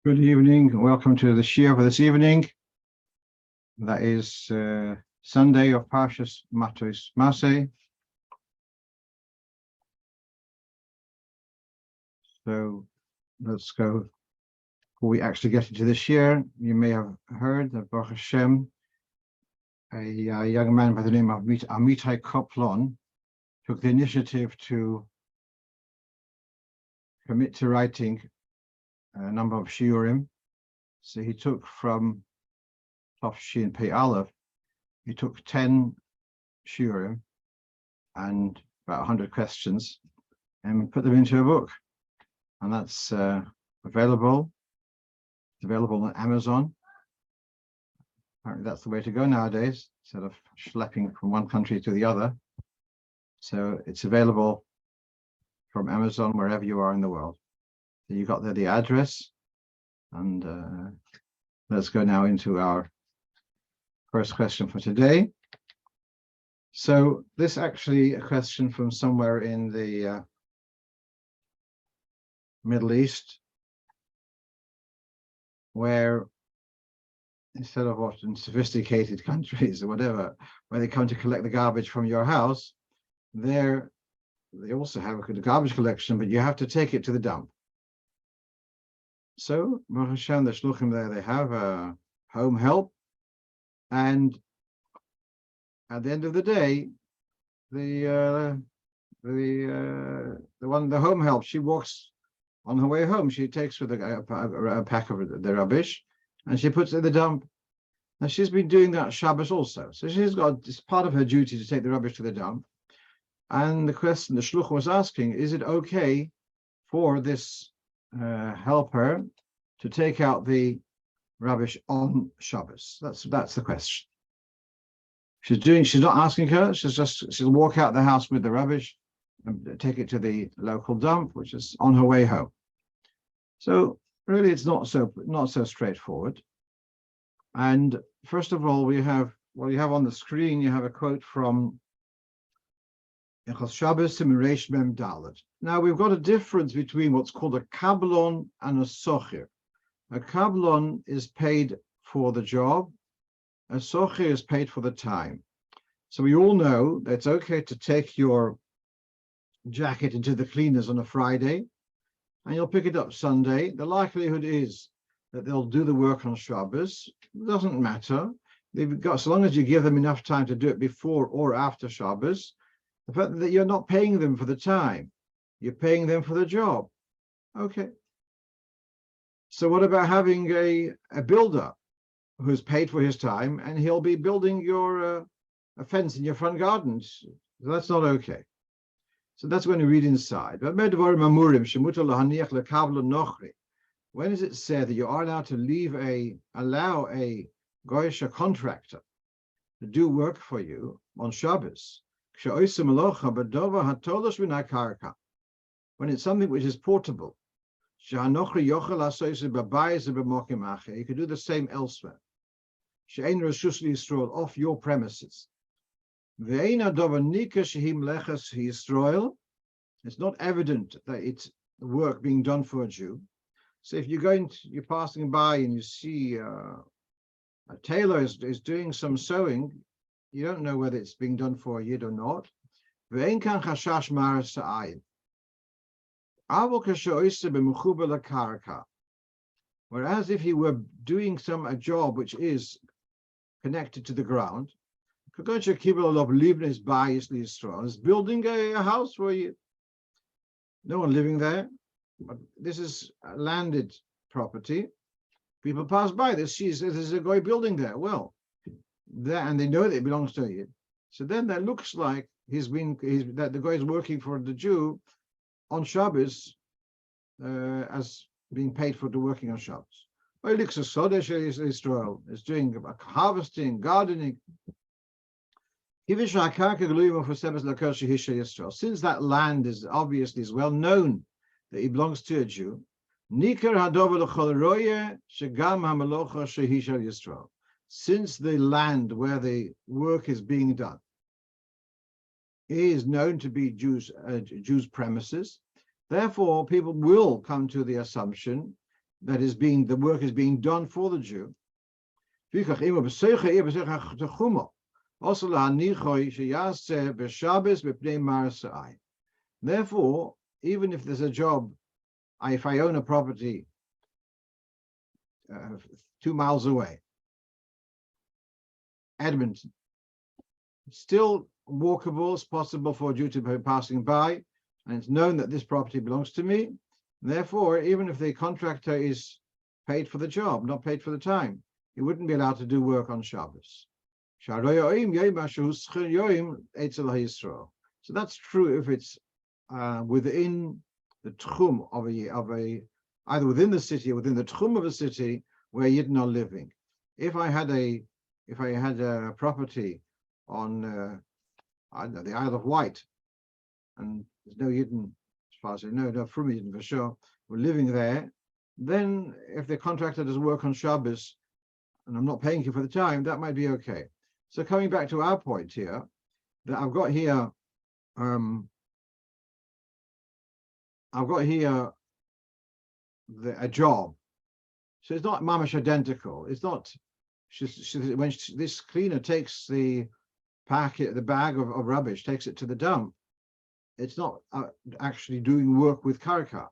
Good evening and welcome to the Shir for this evening. That is Sunday of Parshas Matos Maseh. So let's go. Before we actually get into this year, you may have heard that Baruch Hashem, a young man by the name of Amitai Koplon, took the initiative to commit to writing a number of shiurim. So he took from Tafshin Pei Aleph, he took 10 shiurim and about 100 questions and put them into a book. And that's available. It's available on Amazon. Apparently that's the way to go nowadays, instead of schlepping from one country to the other. So it's available from Amazon wherever you are in the world. So you got there the address, and let's go now into our first question for today. So this actually a question from somewhere in the Middle East, where instead of often sophisticated countries or whatever, where they come to collect the garbage from your house, they also have a garbage collection, but you have to take it to the dump. So, Baruch Hashem, the shluchim there, they have a home help, and at the end of the day, the home help, she walks on her way home. She takes with a pack of the rubbish, and she puts it in the dump. Now she's been doing that Shabbos also, so it's part of her duty to take the rubbish to the dump. And the question the shluch was asking: is it okay for this helper to take out the rubbish on Shabbos? That's the question. She's not asking her. She'll walk out the house with the rubbish and take it to the local dump, which is on her way home. So really, it's not so straightforward. And first of all, you have on the screen, you have a quote from Shabbos Reish Mem Dalet. Now we've got a difference between what's called a kablon and a sochir. A kablon is paid for the job. A sochir is paid for the time. So we all know that it's okay to take your jacket into the cleaners on a Friday, and you'll pick it up Sunday. The likelihood is that they'll do the work on Shabbos. It doesn't matter. They've got, so long as you give them enough time to do it before or after Shabbos. The fact that you're not paying them for the time, you're paying them for the job. Okay. So what about having a builder who's paid for his time, and he'll be building your a fence in your front gardens? So that's not okay. So that's when you read inside. When is it said that you are allowed to allow a goyish contractor to do work for you on Shabbos? When it's something which is portable, you can do the same elsewhere. Off your premises. It's not evident that it's work being done for a Jew. So if you're passing by and you see a tailor is doing some sewing, you don't know whether it's being done for a Yid or not. Whereas if you were doing a job which is connected to the ground, is building a house for you. No one living there, but this is landed property. People pass by, there's a guy building there. Well, and they know that it belongs to you. So then that looks like that the guy is working for the Jew on Shabbos as being paid for the working on Shabbos. Is doing harvesting, gardening. Since that land is obviously well known that it belongs to a Jew, since the land where the work is being done is known to be Jews' premises, therefore people will come to the assumption that the work is being done for the Jew. Therefore, even if there's a job, if I own a property 2 miles away, Edmonton, still walkable, it's possible for a Jew to be passing by, and it's known that this property belongs to me. Therefore, even if the contractor is paid for the job, not paid for the time, he wouldn't be allowed to do work on Shabbos. So that's true if it's within the tchum of a either within the city or within the tchum of a city where Yidden are living. If I had a property on I don't know, the Isle of Wight, and there's no Yidden, as far as I know, no from Yidden for sure, we're living there, then if the contractor does work on Shabbos and I'm not paying you for the time, that might be okay. So coming back to our point here, that I've got here a job. So it's not mamash identical. It's not. When this cleaner takes the bag of rubbish, takes it to the dump, it's not actually doing work with karka,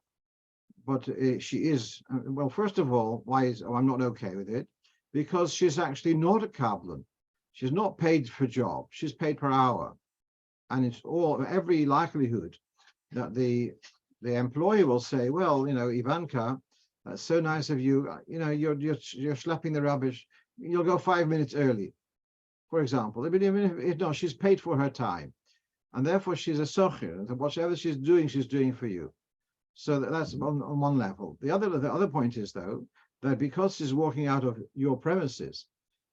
but she is. Well, first of all, I'm not okay with it? Because she's actually not a kablan. She's not paid per job. She's paid per hour, and it's every likelihood that the employer will say, well, Ivanka, that's so nice of you. You're schlepping the rubbish. You'll go 5 minutes early, for example. If not, she's paid for her time, and therefore she's a socher. And whatever she's doing for you. So that's on one level. The other point is, though, that because she's walking out of your premises,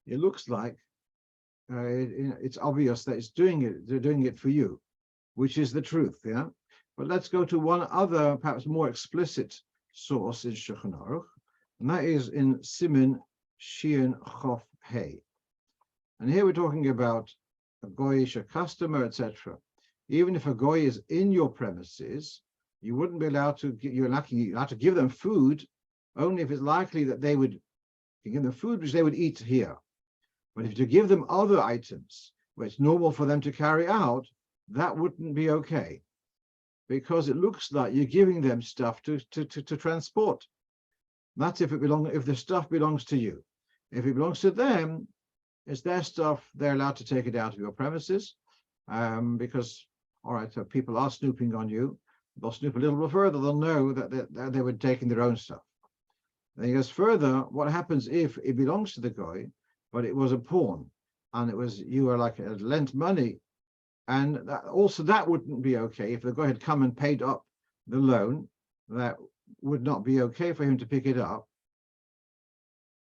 it looks like it's obvious that they're doing it for you, which is the truth, yeah. But let's go to one other, perhaps more explicit source in Shulchan Aruch, and that is in Siman Shion Chof Hey. And here we're talking about a goyish, a customer, etc. Even if a goy is in your premises, you wouldn't be allowed to. You're allowed to give them food only if it's likely that they would give them food which they would eat here. But if you give them other items where it's normal for them to carry out, that wouldn't be okay, because it looks like you're giving them stuff to transport. That's if the stuff belongs to you. If it belongs to them, it's their stuff. They're allowed to take it out of your premises, because, all right, so people are snooping on you. They'll snoop a little bit further. They'll know that they were taking their own stuff. Then he goes further. What happens if it belongs to the goy, but it was a pawn, and you were like lent money, and that wouldn't be okay. If the guy had come and paid up the loan, that would not be okay for him to pick it up,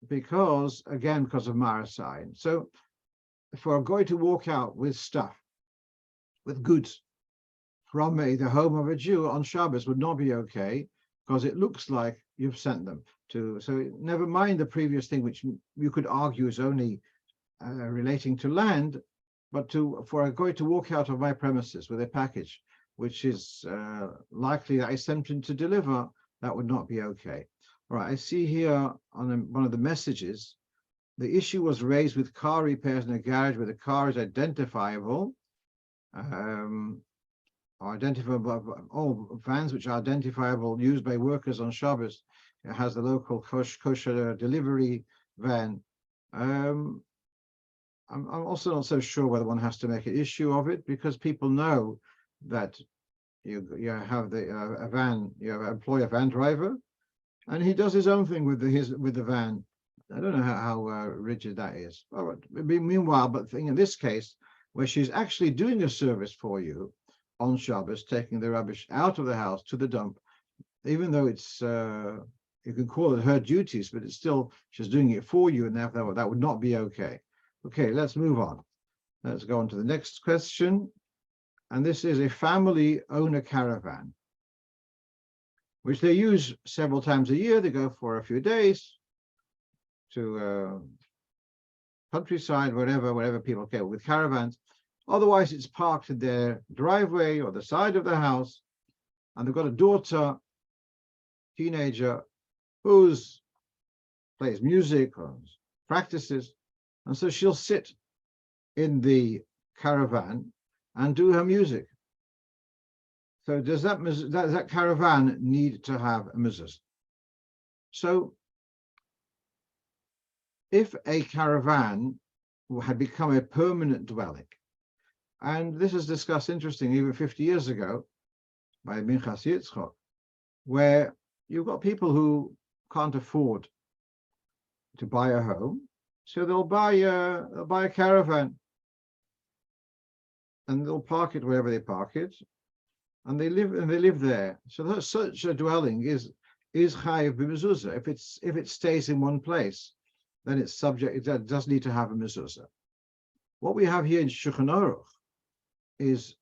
because of Marasayin. So for a guy to walk out with stuff, with goods from the home of a Jew on Shabbos would not be okay, because it looks like you've sent them to. So never mind the previous thing, which you could argue is only relating to land, but for a guy to walk out of my premises with a package, which is likely that I sent him to deliver, that would not be okay. All right, I see here on one of the messages, the issue was raised with car repairs in a garage where the car is identifiable, all vans which are identifiable used by workers on Shabbos. It has the local kosher delivery van. I'm also not so sure whether one has to make an issue of it, because people know that you have a van, you employ a van driver, and he does his own thing with the van. I don't know how rigid that is. All right. Meanwhile, but in this case, where she's actually doing a service for you on Shabbos, taking the rubbish out of the house to the dump, even though it's you can call it her duties, but it's still, she's doing it for you, and therefore that would not be okay. Okay, let's move on. Let's go on to the next question. And this is a family own a caravan, which they use several times a year. They go for a few days to countryside, wherever people go with caravans. Otherwise, it's parked in their driveway or the side of the house, and they've got a daughter, teenager, who plays music or practices, and so she'll sit in the caravan and do her music. So does that caravan need to have a mezuzah? So if a caravan had become a permanent dwelling, and this is discussed, interesting, even 50 years ago by Minchas Yitzchok, where you've got people who can't afford to buy a home, so they'll buy a caravan, and they'll park it wherever they park it, and they live there. So such a dwelling is chayav b'mezuzah. If it stays in one place, then it's subject. It does need to have a mezuzah. What we have here in Shulchan Aruch is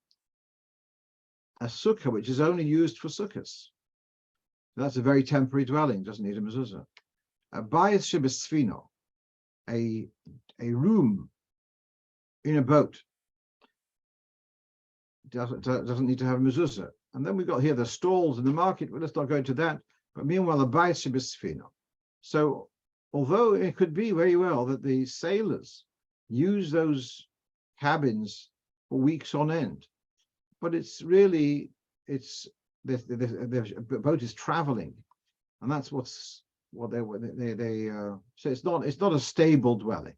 a sukkah which is only used for sukkahs. That's a very temporary dwelling, doesn't need a mezuzah. A bayis shebesfino, a room in a boat, doesn't need to have a mezuzah. And then we've got here the stalls in the market. Well, let's not go into that. But meanwhile, a bayis shebesfino. So although it could be very well that the sailors use those cabins for weeks on end, but it's really, the boat is traveling, and that's what they so it's not a stable dwelling.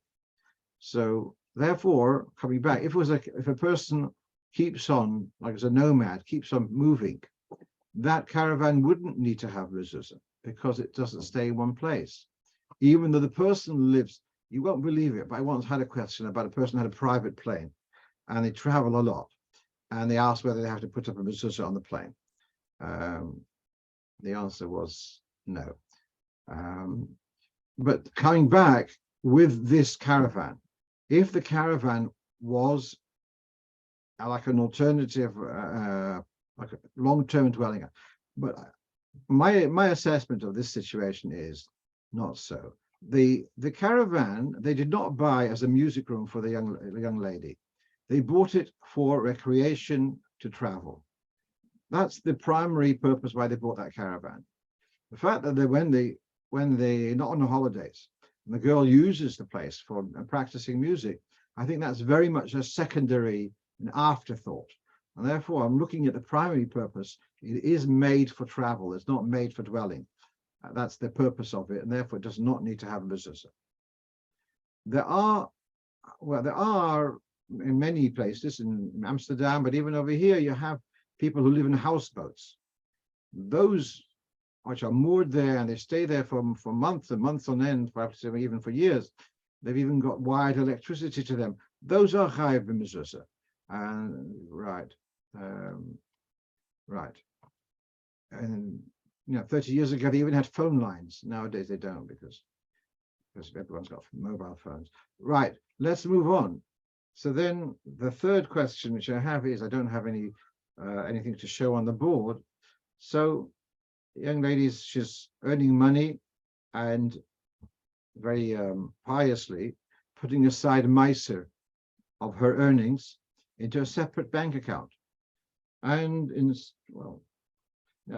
So therefore, coming back, if a person keeps on, like as a nomad, keeps on moving, that caravan wouldn't need to have mezuzah because it doesn't stay in one place. Even though the person lives, you won't believe it, but I once had a question about a person who had a private plane and they travel a lot, and they asked whether they have to put up a mezuzah on the plane. The answer was no. But coming back with this caravan, if the caravan was like an alternative, like a long-term dwelling, but my assessment of this situation is not so. The caravan, they did not buy as a music room for the young lady. They bought it for recreation, to travel. That's the primary purpose why they bought that caravan. The fact that when they're not on the holidays, and the girl uses the place for practicing music, I think that's very much a secondary, an afterthought. And therefore, I'm looking at the primary purpose. It is made for travel. It's not made for dwelling. That's the purpose of it, and therefore it does not need to have a mezuzah. There are in many places, in Amsterdam, but even over here, you have people who live in houseboats. Those which are moored there, and they stay there for months and months on end, perhaps even for years. They've even got wired electricity to them. Those are chayav b'mezuzah. Right. And 30 years ago, they even had phone lines. Nowadays, they don't because everyone's got mobile phones. Right. Let's move on. So then the third question which I have is, I don't have anything to show on the board. So young lady, she's earning money and very piously putting aside meiser of her earnings into a separate bank account. And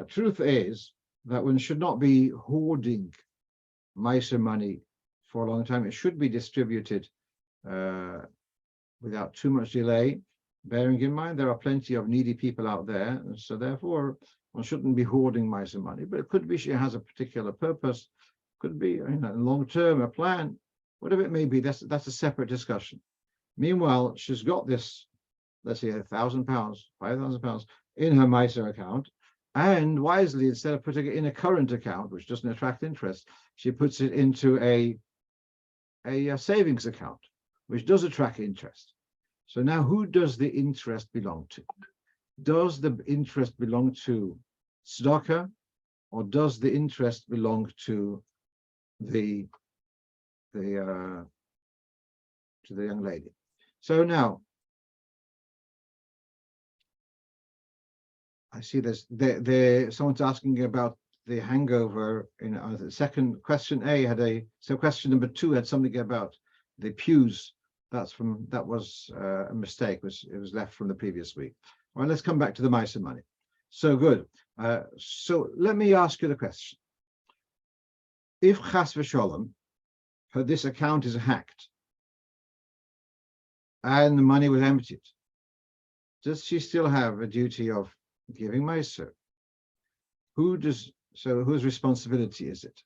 truth is that one should not be hoarding meiser money for a long time. It should be distributed without too much delay, bearing in mind there are plenty of needy people out there, and so therefore one shouldn't be hoarding meiser money. But it could be she has a particular purpose, could be long term, a plan, whatever it may be. That's a separate discussion. Meanwhile, she's got this, let's say, £1,000, £5,000 in her meiser account, and wisely, instead of putting it in a current account, which doesn't attract interest, she puts it into a savings account, which does attract interest. So now, who does the interest belong to? Does the interest belong to tzedakah, or does the interest belong to the young lady? So now, I see someone's asking about the hangover. The second question question number 2 had something about the pews. That was a mistake. It was left from the previous week. All right, let's come back to the meiser money. So good. So let me ask you the question. if chas v'sholom, this account is hacked and the money was emptied, does she still have a duty of giving Meiser? Whose responsibility is it?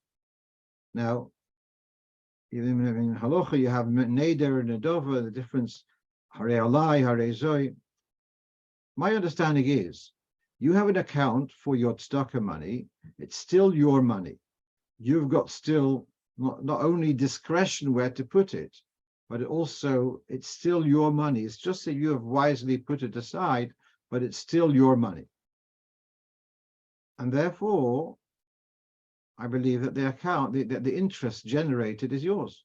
Now, even in Halacha, you have Neder and Nedova, the difference, Harei Alai, Harei Zoi. My understanding is, you have an account for your tzedakah money, it's still your money. You've got still not only discretion where to put it, but it's still your money. It's just that you have wisely put it aside, but it's still your money. And therefore, I believe that the account, the interest generated is yours.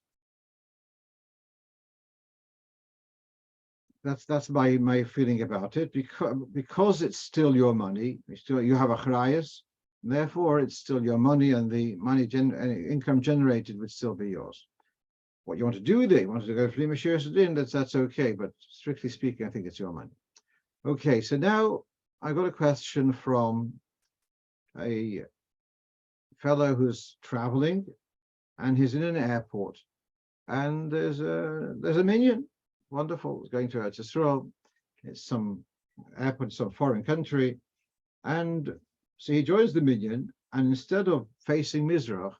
That's my feeling about it, because it's still your money. You have a achrayus, therefore it's still your money, and the income generated would still be yours. What you want to do with it, you want to go for Limashir, that's okay, but strictly speaking, I think it's your money. Okay, so now I got a question from a fellow who's traveling, and he's in an airport, and there's a minion. Wonderful, it's going to Eretz Yisrael. It's some airport, some foreign country, and so he joins the minion, and instead of facing Mizrach,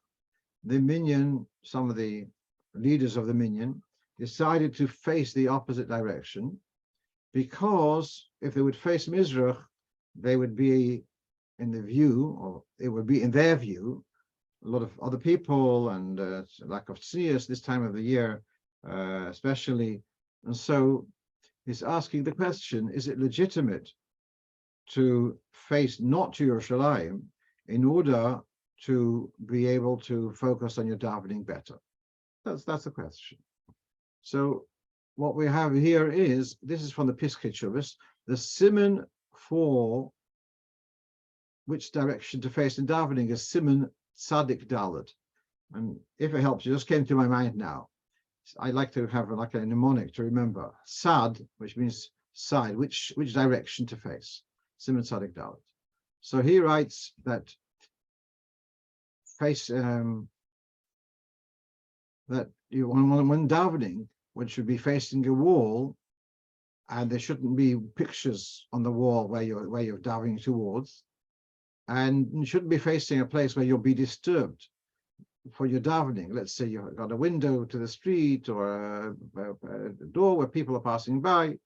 the minion, some of the leaders of the minion, decided to face the opposite direction, because if they would face Mizrach, they would be in the view, or it would be in their view, a lot of other people, and lack of tznius this time of the year, especially. And so he's asking the question, is it legitimate to face not to Yerushalayim in order to be able to focus on your davening better? That's the question. So what we have here is, this is from the Piskei Teshuvos, the siman for which direction to face in davening is siman tzadik daled. And if it helps, it just came to my mind now. I like to have like a mnemonic to remember. Sad, which means side, which direction to face. Siman tzadik daled. So he writes that face that you when davening, one should be facing a wall, and there shouldn't be pictures on the wall where you're davening towards, and you shouldn't be facing a place where you'll be disturbed for your davening. Let's say you've got a window to the street, or a door where people are passing by,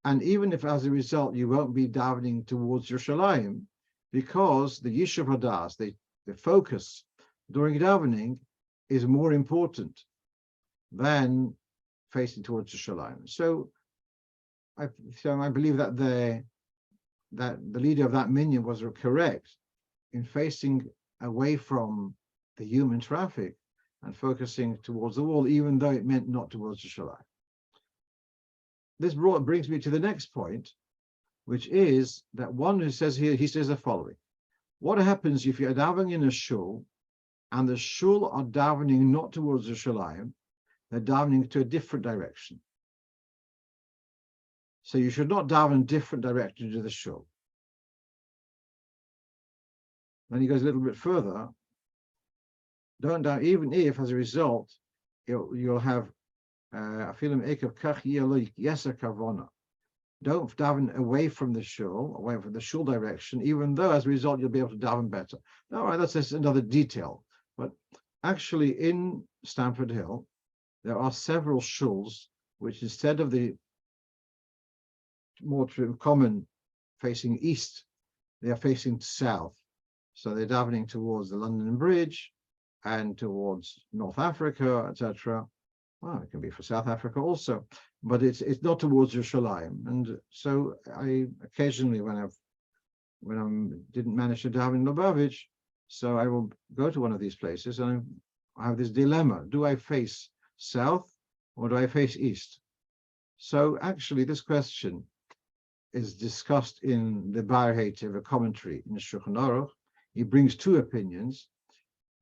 and even if as a result you won't be davening towards Yerushalayim, because the Yishuv Hadas, the focus during davening, is more important than facing towards Yerushalayim. So I believe that the leader of that minyan was correct in facing away from the human traffic and focusing towards the wall, even though it meant not towards Yerushalayim. This brings me to the next point, which is that one who says here, he says the following: what happens if you're davening in a shul, and the shul are davening not towards Yerushalayim, they're davening to a different direction? So you should not daven in different direction to the shul. Then he goes a little bit further. Don't daven, even if as a result you'll have afilim ekav kach yeh yeser kavona. Don't daven away from the shul direction, even though as a result you'll be able to daven better. All right, that's another detail. But actually in Stamford Hill, there are several shuls which, instead of the more common facing east, they are facing south. So they're davening towards the London Bridge and towards North Africa, etc. Well, it can be for South Africa also, but it's not towards Yerushalayim. And so I occasionally, when I didn't manage to daven in Lubavitch, so I will go to one of these places, and I have this dilemma: do I face south or do I face east? So actually, this question is discussed in the Bar Heitev, a commentary in the Shulchan Aruch. He brings two opinions,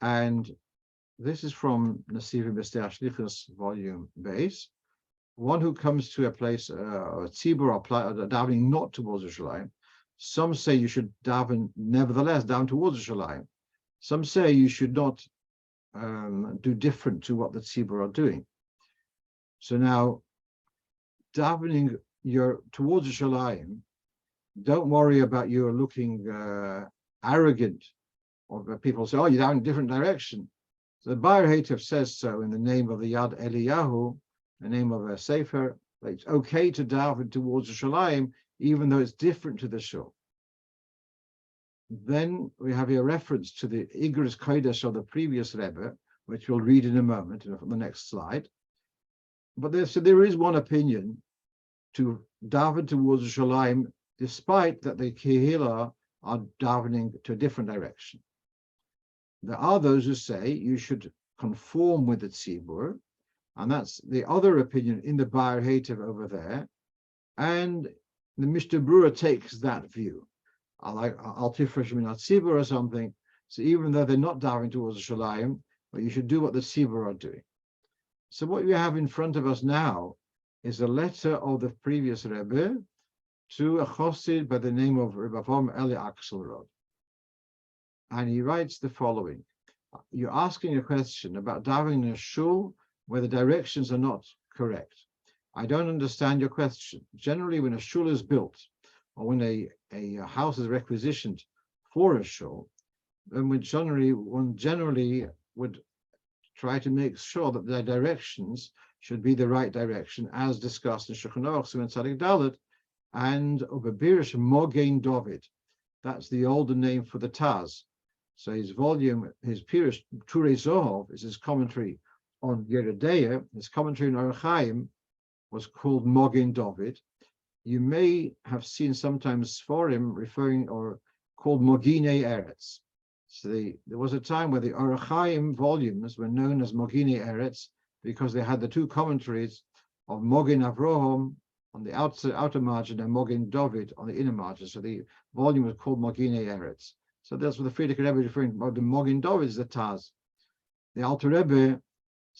and this is from Nesivim B'Stei HaShlichus, volume base. One who comes to a place, a tzibur, or davening not towards Yerushalayim. Some say you should daven, nevertheless, down towards Yerushalayim. Some say you should not do different to what the tzibur are doing. So now, davening towards the Shalayim, don't worry about you looking arrogant, or people say, oh, you're down in a different direction. So the Bayer Hatev says so in the name of the Yad Eliyahu, the name of a Sefer, that it's okay to daven towards the Shalayim, even though it's different to the Shul. Then we have a reference to the Igros Kodesh of the previous Rebbe, which we'll read in a moment on the next slide. But there is one opinion to daven towards the Shalayim, despite that the Kehillah are davening to a different direction. There are those who say you should conform with the Tzibur, and that's the other opinion in the Bayer Hatev over there. And the Mishnah Berurah takes that view. Al Tifresh Min Tzibur or something. So even though they're not davening towards the Shalayim, but you should do what the Tzibur are doing. So what we have in front of us now is a letter of the previous Rebbe to a Chassid by the name of Rebbe Avraham Eli Axelrod. And he writes the following. You're asking a question about davening in a shul where the directions are not correct. I don't understand your question. Generally, when a shul is built, or when a house is requisitioned for a shul, then one generally would try to make sure that the directions should be the right direction, as discussed in Shulchan Aruch Siman Tzadik Dalet and Ubebirish Mogen David. That's the older name for the Taz. So his Pirush Turei Zohar is his commentary on Yeredeya. His commentary on Orach Chaim was called Mogen David. You may have seen sometimes Sforim referring or called Moginei Eretz. So there was a time where the Orach Chaim volumes were known as Moginei Eretz because they had the two commentaries of Mogen Avraham on the outer margin and Mogen David on the inner margin. So the volume was called Moginei Eretz. So that's what the Frierdiker Rebbe is referring to. The Mogen David is the Taz. The Alter Rebbe,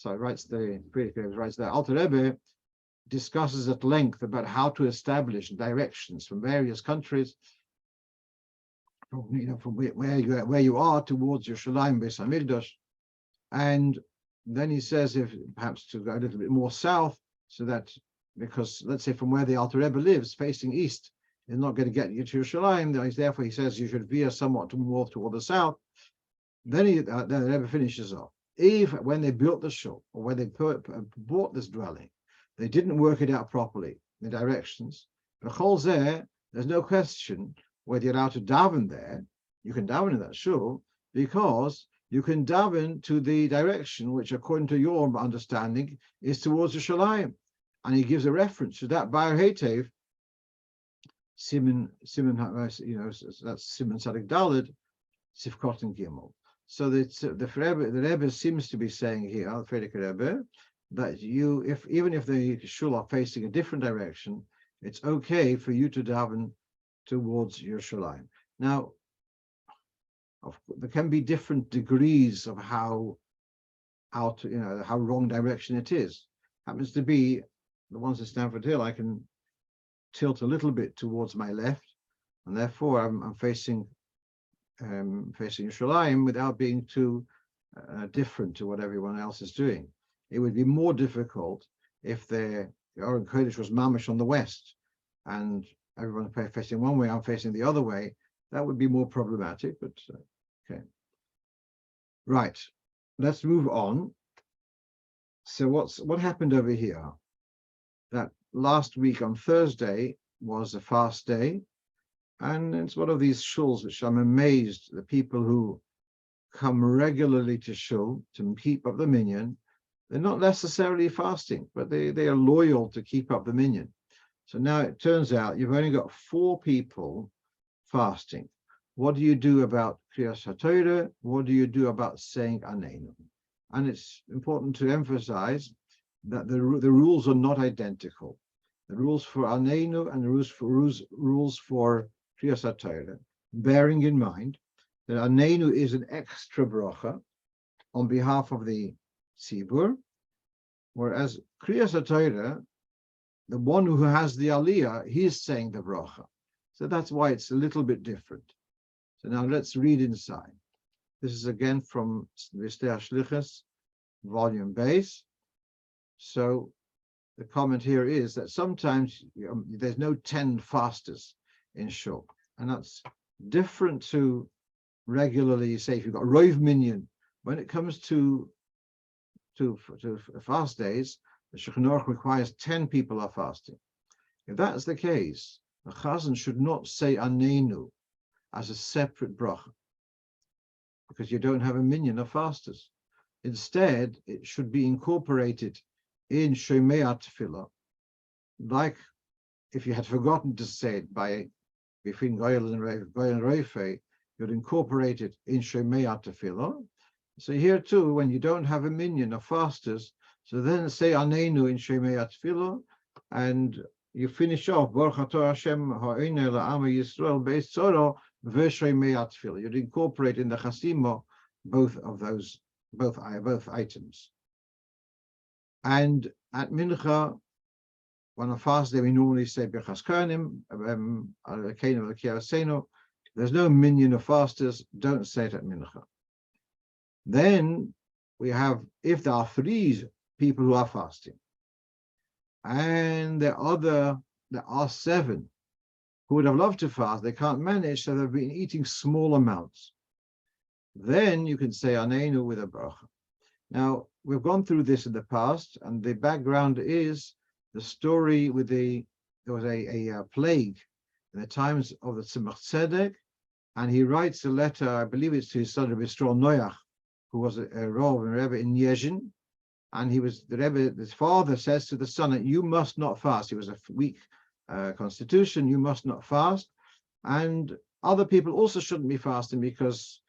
the Alter Rebbe discusses at length about how to establish directions from various countries, from where you are towards Yerushalayim Beis Hamikdash, and then he says if perhaps to go a little bit more south, so that because let's say from where the Alter Rebbe lives, facing east, is not going to get you to Yerushalayim. Therefore, he says you should veer somewhat more toward the south. Then the Rebbe finishes off. If when they built the shul or when they bought this dwelling, they didn't work it out properly, the directions. There's no question whether you're allowed to daven there. You can daven in that shul because you can daven to the direction which, according to your understanding, is towards the Shalayim. And he gives a reference to that Bayer Hatev, Siman, that's Siman Tzadik Dalet, Sifkot and Gimel. So the Rebbe seems to be saying here, the Frierdiker Rebbe, that even if the shul are facing a different direction, it's okay for you to daven towards Yerushalayim. Now, there can be different degrees of how wrong direction it is. Happens to be the ones at Stanford Hill, I can tilt a little bit towards my left, and therefore I'm facing Yerushalayim without being too different to what everyone else is doing. It would be more difficult if the Aron Kodesh was mamish on the west, and everyone's facing one way, I'm facing the other way. That would be more problematic, but okay. Right, let's move on. So what happened over here? That last week on Thursday was a fast day, and it's one of these shuls which I'm amazed the people who come regularly to shul to keep up the minyan, they're not necessarily fasting, but they are loyal to keep up the minyan. So now it turns out you've only got 4 people fasting. What do you do about Kriyas HaTorah? What do you do about saying Aneinu? And it's important to emphasize that the rules are not identical. The rules for Aneinu and the rules for Kriyas HaTorah, bearing in mind that Aneinu is an extra bracha on behalf of the Tzibur, whereas Kriyas HaTorah, the one who has the Aliyah, he is saying the bracha. So that's why it's a little bit different. So now let's read inside. This is again from Vistei Shlichus, volume base. So the comment here is that sometimes there's no 10 fasters in shul, and that's different to regularly, say, if you've got a rove minyan. When it comes to fast days, the Shulchan Aruch requires 10 people are fasting. If that's the case, the chazan should not say Anenu as a separate bracha, because you don't have a minyan of fasters. Instead, it should be incorporated in Shomei Tefillah, like if you had forgotten to say it between Goyal and Reife, you'd incorporate it in Shomei Tefillah. So here too, when you don't have a minyan of fasters, so then say Anenu in Shomei Tefillah, and you finish off Baruch Atah Hashem Ha'oneh La'am Yisrael Beis Tzoro v'Shomei Tefillah. You'd incorporate in the Chasima both of those, both items. And at Mincha, on a fast day, we normally say Birchas Kohanim, Keinu V'Kiyaseinu. There's no minyan of fasters, don't say it at Mincha. Then we have, if there are 3 people who are fasting, and there are 7 who would have loved to fast, they can't manage, so they've been eating small amounts, then you can say Anenu with a bracha. Now, we've gone through this in the past, and the background is the story with there was a plague in the times of the Tzemach Tzedek, and he writes a letter, I believe it's to his son Rabbi Yisrael Noach, who was a Rav and Rebbe in Yezhin, and his father says to the son that you must not fast. He was a weak constitution, you must not fast, and other people also shouldn't be fasting because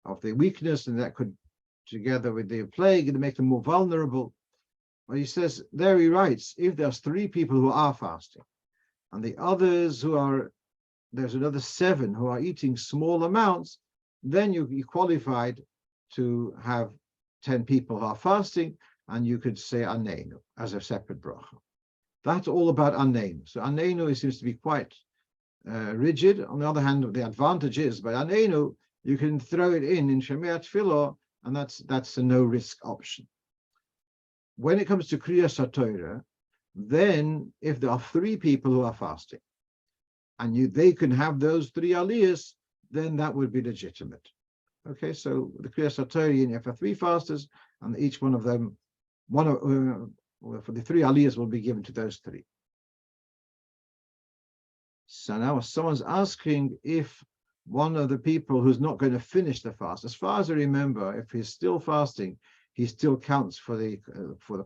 of their weakness, and that could, together with the plague, and make them more vulnerable. But he says, there he writes, if there's 3 people who are fasting, and the others there's another 7 who are eating small amounts, then you qualified to have 10 people who are fasting, and you could say Anenu as a separate bracha. That's all about Anenu. So Anenu seems to be quite rigid. On the other hand, the advantage is by Anenu, you can throw it in Shomei Tefillah, and that's a no-risk option. When it comes to Kriyas HaTorah, then if there are 3 people who are fasting, and they can have those 3 aliyahs, then that would be legitimate. Okay, so the Kriyas HaTorah, you have 3 fasters, and each one of them, for the 3 aliyahs will be given to those 3. So now someone's asking if one of the people who's not going to finish the fast, as far as I remember, if he's still fasting, he still counts for the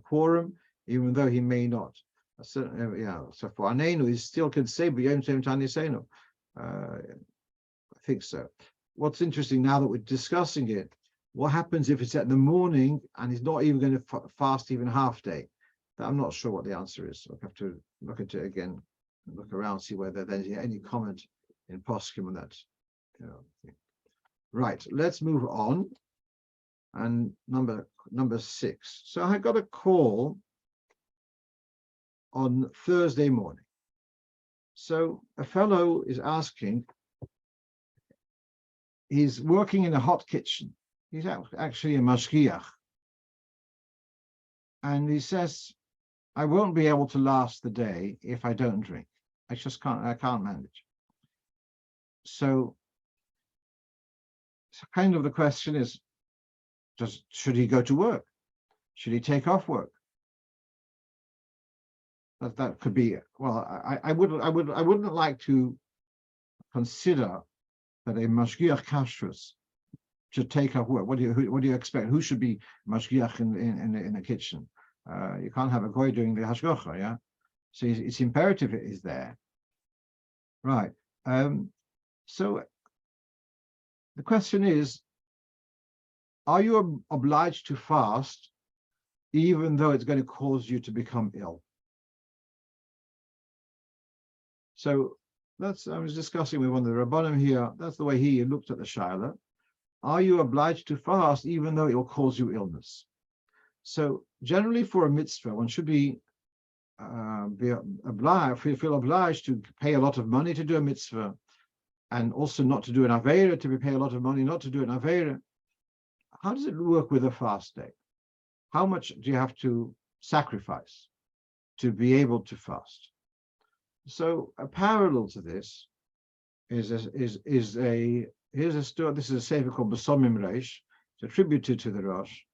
quorum, even though he may not. So for Anenu, he still can say B'yom Tov Tanisenu. I think so. What's interesting now that we're discussing it, what happens if it's at the morning and he's not even going to fast even half day? I'm not sure what the answer is. I'll have to look into it again, look around, see whether there's any comment in Poskim on that. Right, let's move on. And number 6. So I got a call on Thursday morning. So a fellow is asking, he's working in a hot kitchen. He's actually a mashgiach. And he says, I won't be able to last the day if I don't drink. I can't manage. So kind of the question is, should he go to work? Should he take off work? That could be, well, I wouldn't like to consider that a mashgiach kashrus should take off work. What do you expect? Who should be mashgiach in the kitchen? You can't have a goy doing the hashgacha, yeah. So it's imperative it is there, right? So the question is, are you obliged to fast even though it's going to cause you to become ill? So I was discussing with one of the Rabbanim here, that's the way he looked at the Shaila. Are you obliged to fast even though it will cause you illness? So generally for a mitzvah, one should be obliged, feel obliged to pay a lot of money to do a mitzvah, and also not to do an Aveira, to pay a lot of money not to do an Aveira. how does it work with a fast day? How much do you have to sacrifice to be able to fast? So a parallel to this here's a story. This is a sefer called Besomim Reish. It's attributed to the Rosh,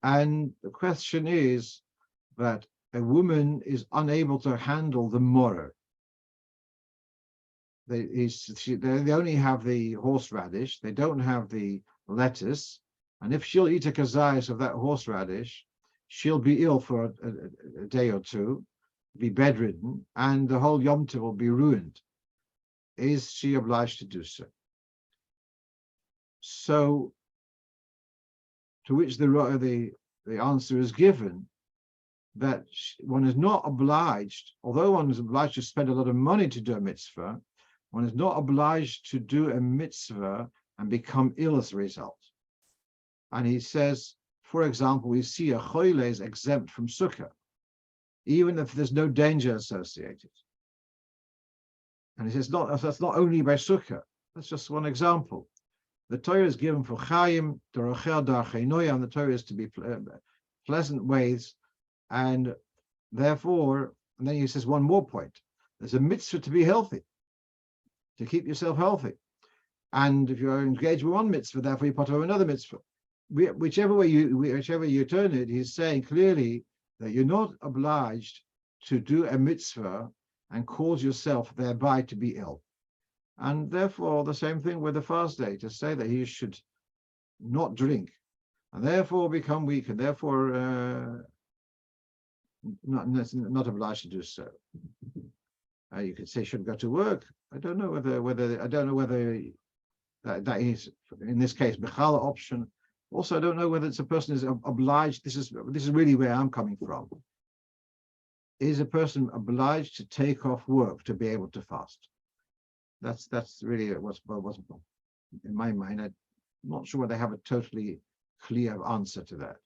and the question is that a woman is unable to handle the moror. They only have the horseradish. They don't have the lettuce, and if she'll eat a kazayas of that horseradish, she'll be ill for a day or two, be bedridden, and the whole Yom Tov will be ruined. Is she obliged to do so? So, to which the answer is given that one is not obliged, although one is obliged to spend a lot of money to do a mitzvah, one is not obliged to do a mitzvah and become ill as a result. And he says, for example, we see a choyle is exempt from sukkah, even if there's no danger associated. And he says, that's not only by sukkah. That's just one example. The Torah is given for chayim, dorochel darchei noya, and the Torah is to be pleasant ways, and therefore, and then he says one more point. There's a mitzvah to be healthy, to keep yourself healthy. And if you're engaged with one mitzvah, therefore you're part of another mitzvah. Whichever way you turn it, he's saying clearly that you're not obliged to do a mitzvah and cause yourself thereby to be ill. And therefore, the same thing with the fast day, to say that he should not drink, and therefore become weak, and therefore not obliged to do so. You could say should go to work. I don't know whether that is, in this case, Bechala option. Also, I don't know whether it's a person is obliged. This is really where I'm coming from. Is a person obliged to take off work to be able to fast? That's really what's in my mind. I'm not sure whether they have a totally clear answer to that.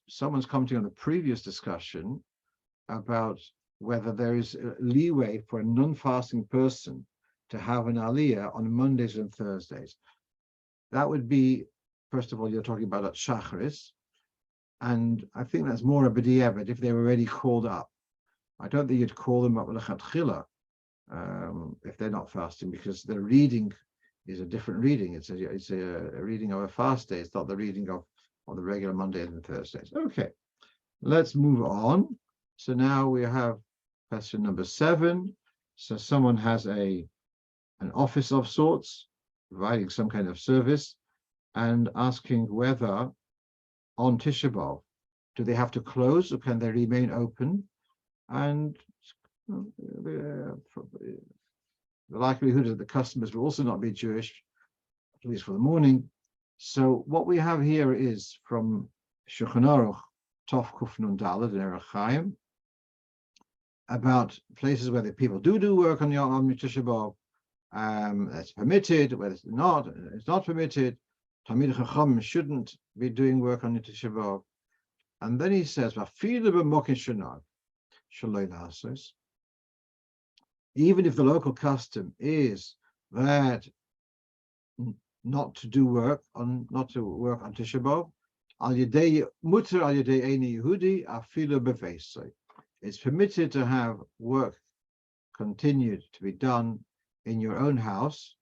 Someone's commenting on the previous discussion about whether there is leeway for a non-fasting person to have an aliyah on Mondays and Thursdays. That would be, first of all, you're talking about at Shacharis, and I think that's more a b'diavad if they were already called up. I don't think you'd call them up l'chatchila if they're not fasting, because the reading is a different reading. It's a reading of a fast day. It's not the reading of the regular Mondays and Thursdays. Okay, let's move on. So now we have question number 7. So someone has an office of sorts, providing some kind of service, and asking whether on Tisha B'Av, do they have to close or can they remain open? And the likelihood that the customers will also not be Jewish, at least for the morning. So what we have here is from Shulchan Aruch, Tov Kuf Nun Daled in Erech Chaim, about places where the people do work on Tisha B'Av. It's permitted, whether it's not permitted. Talmid Chacham shouldn't be doing work on Tisha B'Av. And then he says, even if the local custom is that not to work on Tisha B'Av, it's permitted to have work continued to be done in your own house,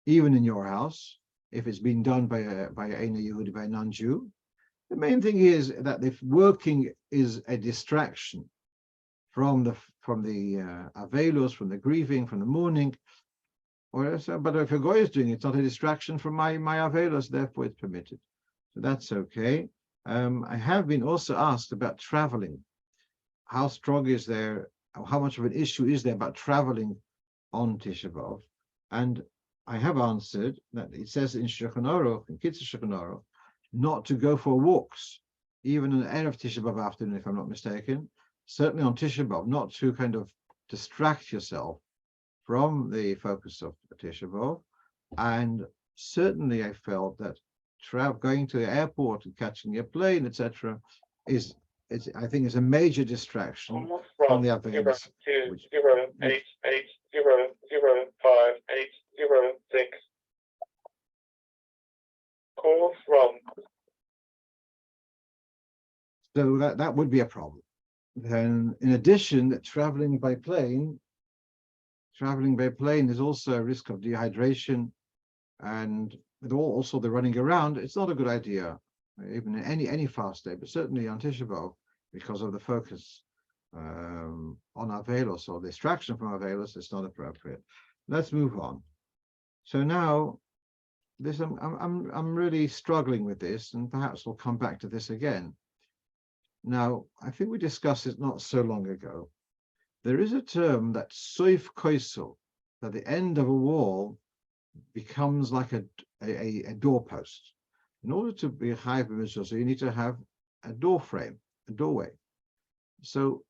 even in your house, if it's been done by a Yehudi, by a non-Jew. The main thing is that if working is a distraction from the avelos, from the grieving, from the mourning, but if a goy is doing it, it's not a distraction from my avelos, therefore it's permitted. So that's okay. I have been also asked about traveling. How strong is there, how much of an issue is there about traveling on Tisha B'Av? And I have answered that it says in Shulchan Aruch, in Kitzur Shulchan Aruch, not to go for walks, even on the Erev Tisha B'Av afternoon, if I'm not mistaken. Certainly on Tisha B'Av, not to kind of distract yourself from the focus of Tisha B'Av. And certainly I felt that going to the airport and catching a plane, etc., I think is a major distraction from the other things. So that would be a problem. Then, in addition, traveling by plane is also a risk of dehydration, and with also the running around, it's not a good idea, even in any fast day, but certainly on Tisha B'Av, because of the focus on Avelos or the distraction from Avelos, it's not appropriate. Let's move on. So now, this I'm really struggling with this, and perhaps we'll come back to this again. Now, I think we discussed it not so long ago. There is a term that soif koisel, that the end of a wall becomes like a doorpost. In order to be a chayav b'mezuzah, you need to have a door frame, a doorway. So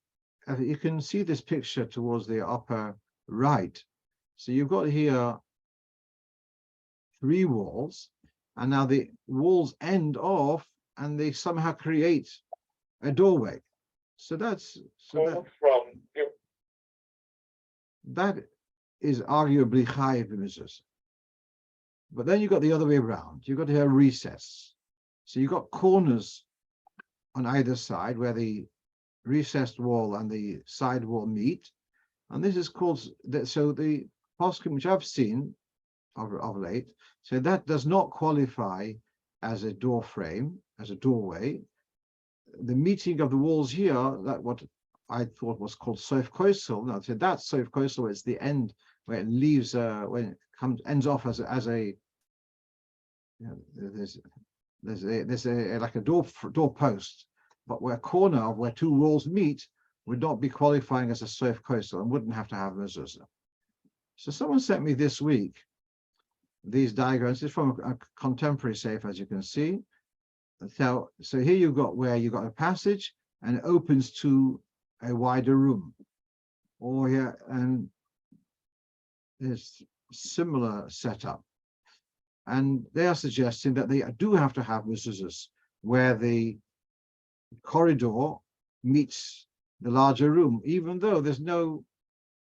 you can see this picture towards the upper right. So you've got here 3 walls, and now the walls end off, and they somehow create a doorway. That is arguably chayav b'mezuzah. But then you've got the other way around. You've got to have a recess. So you've got corners on either side where the recessed wall and the side wall meet. And this is called, so the poskim which I've seen of late, so that does not qualify as a door frame, as a doorway. The meeting of the walls here, that what I thought was called soif koisel. Now, so that's soif koisel. It's the end where it leaves, when it ends off as a, there's like a door post, but where corner of where 2 walls meet would not be qualifying as a soif koisel and wouldn't have to have mezuzah. So someone sent me this week these diagrams. It's from a contemporary sefer, as you can see. So here you've got where you've got a passage and it opens to a wider room. Or here, and there's similar setup. And they are suggesting that they do have to have mezuzahs where the corridor meets the larger room, even though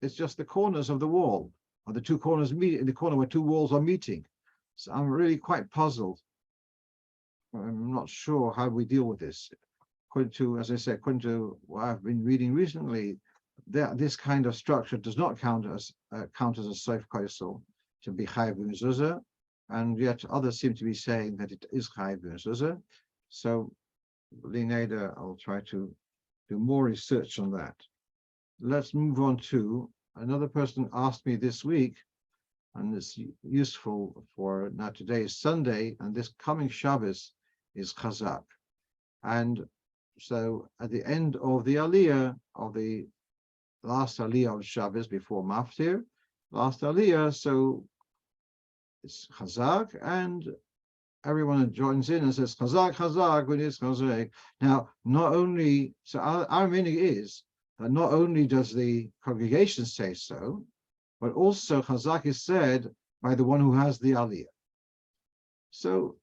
it's just the corners of the wall, or the 2 corners meet in the corner where 2 walls are meeting. So I'm really quite puzzled. I'm not sure how we deal with this. According to, as I said, according to what I've been reading recently, this kind of structure does not count as a soif koisel to be chayav b'mezuzah, and yet others seem to be saying that it is chayav b'mezuzah. So, Lineda, I'll try to do more research on that. Let's move on to another person asked me this week, and it's useful for now. Today is Sunday, and this coming Shabbos is Chazak. And so at the end of the Aliyah, of the last Aliyah of Shabbos before Maftir, last Aliyah, so it's Chazak, and everyone joins in and says, Chazak, Chazak, when it's Chazak. Now, not only, so our meaning is that not only does the congregation say so, but also Chazak is said by the one who has the Aliyah. So,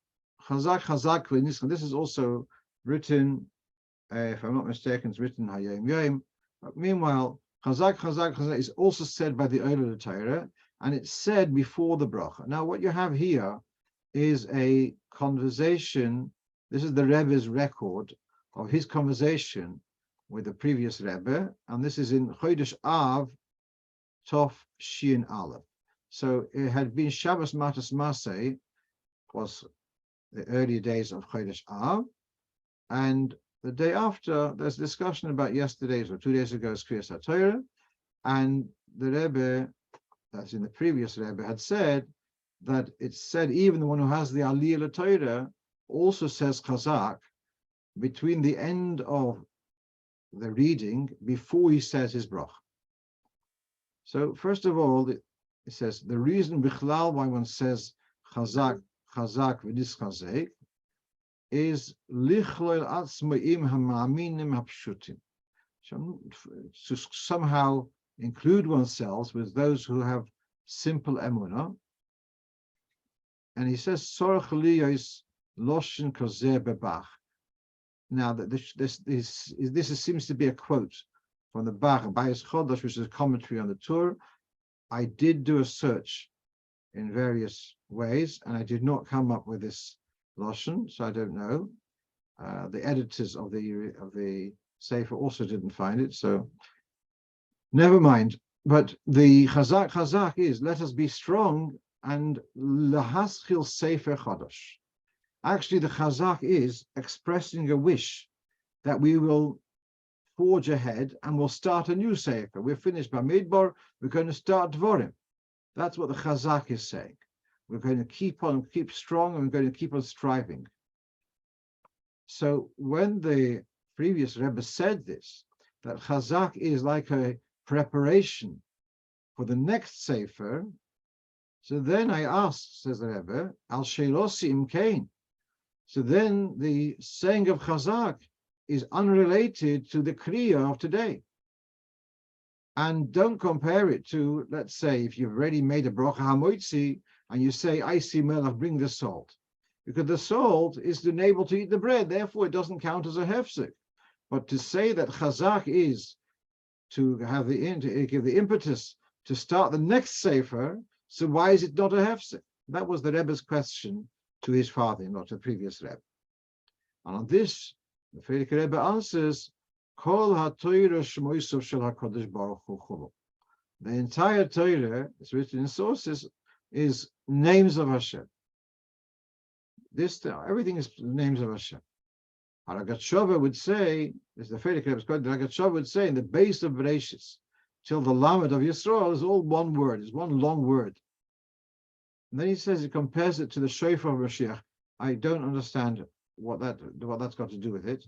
Chazak, Chazak, this is also written, if I'm not mistaken, it's written Hayom Yom. But meanwhile, Chazak, Chazak, Chazak is also said by the Oler Torah, and it's said before the bracha. Now, what you have here is a conversation. This is the Rebbe's record of his conversation with the previous Rebbe, and this is in Chodesh Av, Tov Shin Aleph. So it had been Shabbos Matas Maseh, was the early days of Chodesh Av, and the day after, there's discussion about yesterday's or 2 days ago's Kriyas HaTorah, and the Rebbe, that's in the previous Rebbe, had said that it's said even the one who has the Aliyah Torah also says Chazak between the end of the reading before he says his brach. So first of all, it says the reason bichlal why one says Chazak, Chazak v'nis Chazek is lichloil atzmaim hama'aminim hapshutim, to somehow include oneself with those who have simple emunah. And he says sorach liyos loshen kozeh bebach. Now that this seems to be a quote from the Bach Bayis Chodesh, which is a commentary on the Torah. I did do a search in various ways, and I did not come up with this Lashon, so I don't know. The editors of the Sefer also didn't find it, so never mind. But the Chazak is, let us be strong and lahaschil Sefer Chodesh. Actually, the Chazak is expressing a wish that we will forge ahead and we'll start a new Sefer. We're finished Bamidbar, we're going to start Dvorim. That's what the Chazak is saying. We're going to keep strong, and we're going to keep on striving. So when the previous Rebbe said this, that Chazak is like a preparation for the next Sefer, so then I asked, says the Rebbe, Al Shelosi Imkain. So then the saying of Chazak is unrelated to the Kriya of today. And don't compare it to, let's say, if you've already made a Bracha HaMoitzi, and you say, I see Melech, bring the salt. Because the salt is unable to eat the bread, therefore it doesn't count as a hefsek. But to say that Chazak is to have give the impetus to start the next Sefer, so why is it not a hefsek? That was the Rebbe's question to his father, not the previous Rebbe. And on this, the Frierdiker Rebbe answers, Kol ha-Torah shmoisav shel HaKadosh Baruch Hu chulu. The entire Torah, it's written in sources, is names of Hashem. Everything is names of Hashem. Haragat would say, as the Frierdiker Rebbe's quote, Haragat would say, in the base of Bereshis, till the Lamed of Yisrael is all one word, is one long word. And then he says, he compares it to the Shofar of Mashiach. I don't understand what that's got to do with it.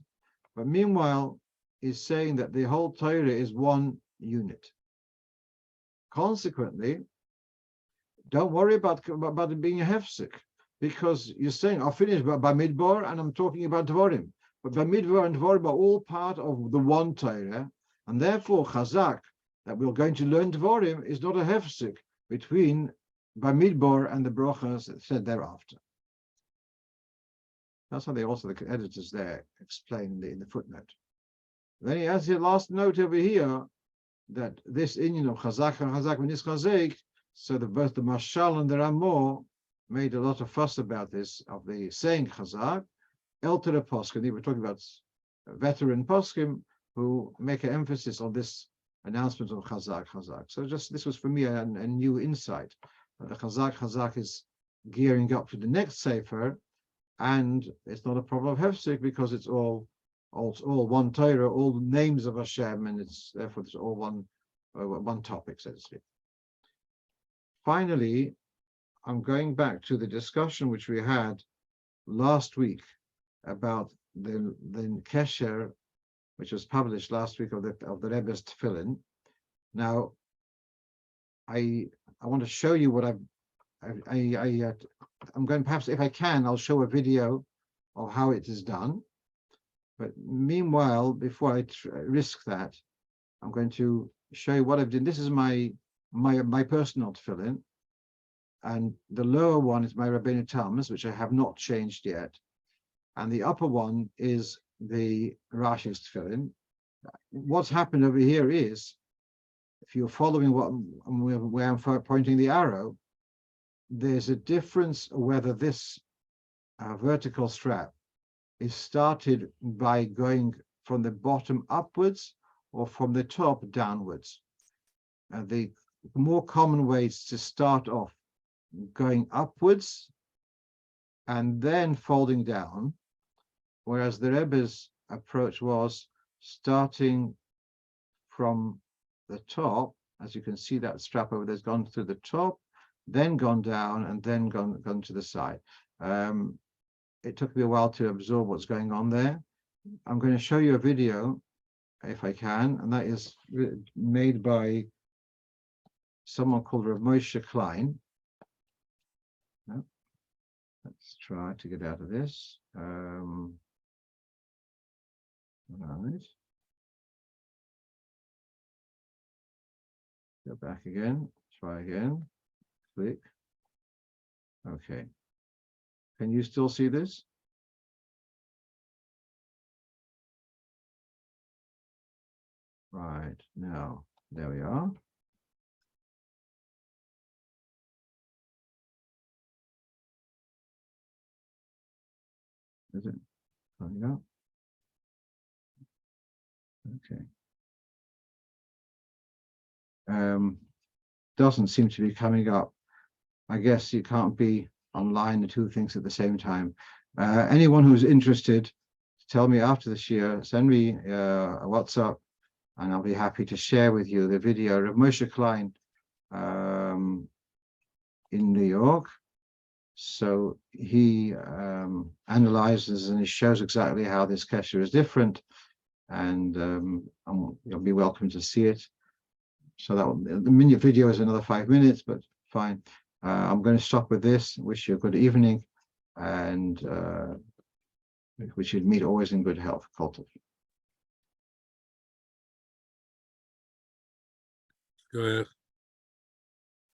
But meanwhile, he's saying that the whole Torah is one unit. Consequently, don't worry about it being a hefsek, because you're saying, I'll finish by Midbar, and I'm talking about Dvorim. But by Midbar and Dvorim are all part of the one Torah, and therefore Chazak, that we're going to learn Dvorim, is not a hefsek between Bamidbar and the brachas said thereafter. That's how they also, the editors there, explain in the footnote. Then he has the last note over here that this union of Chazak and Chazak and Chazek, so that both the Mashal and the Ramor made a lot of fuss about this, of the saying Chazak, Eltere Poskim. They were talking about veteran Poskim who make an emphasis on this announcement of Chazak. So this was for me a new insight. The Chazak is gearing up to the next Sefer, and it's not a problem of Hefsek because it's all one Torah, all names of Hashem, and therefore it's all one topic, so to speak. Finally, I'm going back to the discussion which we had last week about the Kesher, which was published last week of the Rebbe's Tefillin. Now, I want to show you what I'm going, perhaps if I can, I'll show a video of how it is done. But meanwhile, before I risk that, I'm going to show you what I've done. This is my personal tefillin, and the lower one is my Rabbeinu Talmus, which I have not changed yet, and the upper one is the Rashi's tefillin. What's happened over here is, if you're following where I'm pointing the arrow, there's a difference whether this vertical strap is started by going from the bottom upwards or from the top downwards. The more common way is to start off going upwards and then folding down, whereas the Rebbe's approach was starting from the top. As you can see, that strap over there's gone through the top, then gone down, and then gone to the side. It took me a while to absorb what's going on there. I'm going to show you a video, if I can, and that is made by someone called Rav Moshe Klein. Let's try to get out of this. Right. Go back again. Try again. Click. Okay. Can you still see this? Right. Now, there we are. Is it coming up? Okay. Doesn't seem to be coming up. I guess you can't be online the two things at the same time. Anyone who's interested, tell me after this year, send me a WhatsApp, and I'll be happy to share with you the video of Moshe Klein in New York. So he analyzes and he shows exactly how this kesher is different, and you'll be welcome to see it. So that the minute video is another 5 minutes, but fine. I'm going to stop with this. Wish you a good evening, and we should meet always in good health. Kultiv. Go ahead.